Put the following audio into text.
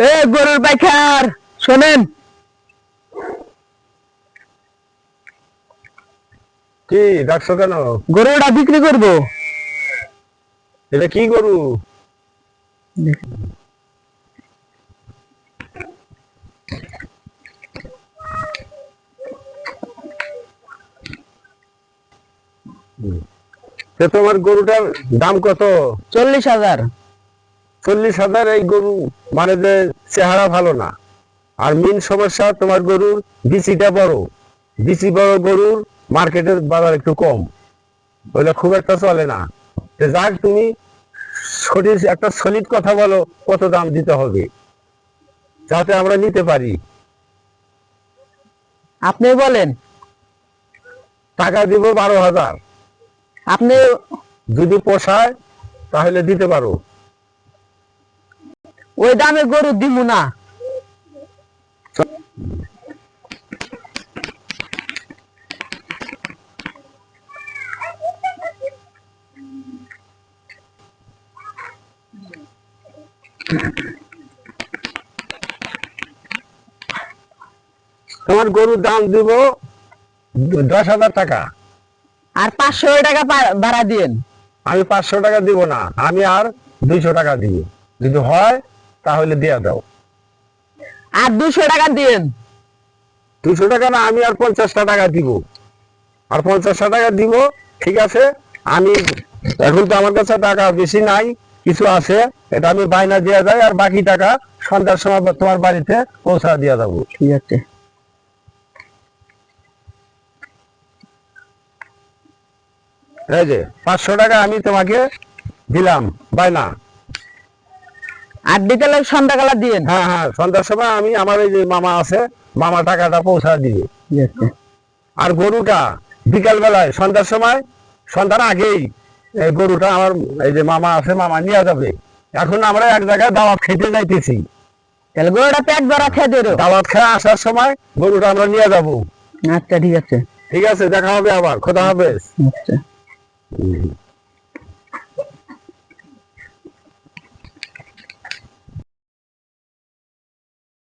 এ গরুর পাইকার শোনেন, কি ডাকছো কেন? গরুটা বিক্রি করব। এটা কি গরু? তোমার গরুটার দাম কত? 40,000। 40,000? এই গরু মানে যে চেহারা ভালো না, আর মেন সমস্যা তোমার গরুর বিচিটা বড়। বিচি বড় গরুর মার্কেটের বাজার একটু কম, ওইটা খুব একটা চলে না। যাক, তুমি সঠিক একটা সলিড কথা বলো, কত দাম দিতে হবে যাতে আমরা নিতে পারি। আপনি বলেন। টাকা দিব 12,000। আপনি যদি পোষায় তাহলে দিতে পারো। ওই দামে গরু দিব না। তোমার গরুর দাম দিব 10,000 টাকা। আর 500 টাকা ভাড়া দিয়েন। আমি 500 টাকা দিব না, আমি আর 200 টাকা দিব। যদি হয় তাহলে দিয়া দাও। আর 200 টাকা দিয়েন। 200 টাকা না, আমি আর 50টা টাকা দিব। আর 50টা টাকা দিব, ঠিক আছে। আমি এখন তো আমার কাছে টাকা বেশি নাই, কিছু আছে, এটা আমি বায়না দিয়ে যাই, আর বাকি টাকা সন্ধ্যার সময় তোমার বাড়িতে পৌঁছা দিয়ে যাবো। ঠিক আছে। এই যে 500 টাকা আমি তোমাকে দিলাম বায়না। আর দিতে লাগলে সন্ধ্যাবেলা দিয়েন। হ্যাঁ হ্যাঁ, সন্ধ্যার সময় আমি, আমার এই যে মামা আছে, মামা টাকাটা পৌঁছা দিবে। ঠিক আছে। আর গরুটা বিকাল বেলায় সন্ধ্যার সময়, সন্ধ্যার আগেই এই গরুটা আমার এই যে মামা আছে, মামা নিয়ে যাবে। এখন আমরা এক জায়গায় দাওয়াত খেতে যাইতেছি, তাহলে গরুটা পেট ভরা খেয়ে দেরো। দাওয়াত খেয়ে আসার সময় গরুটা আমরা নিয়ে যাব। আচ্ছা ঠিক আছে। ঠিক আছে, দেখা হবে আবার, খোদা হাফেজ। আচ্ছা।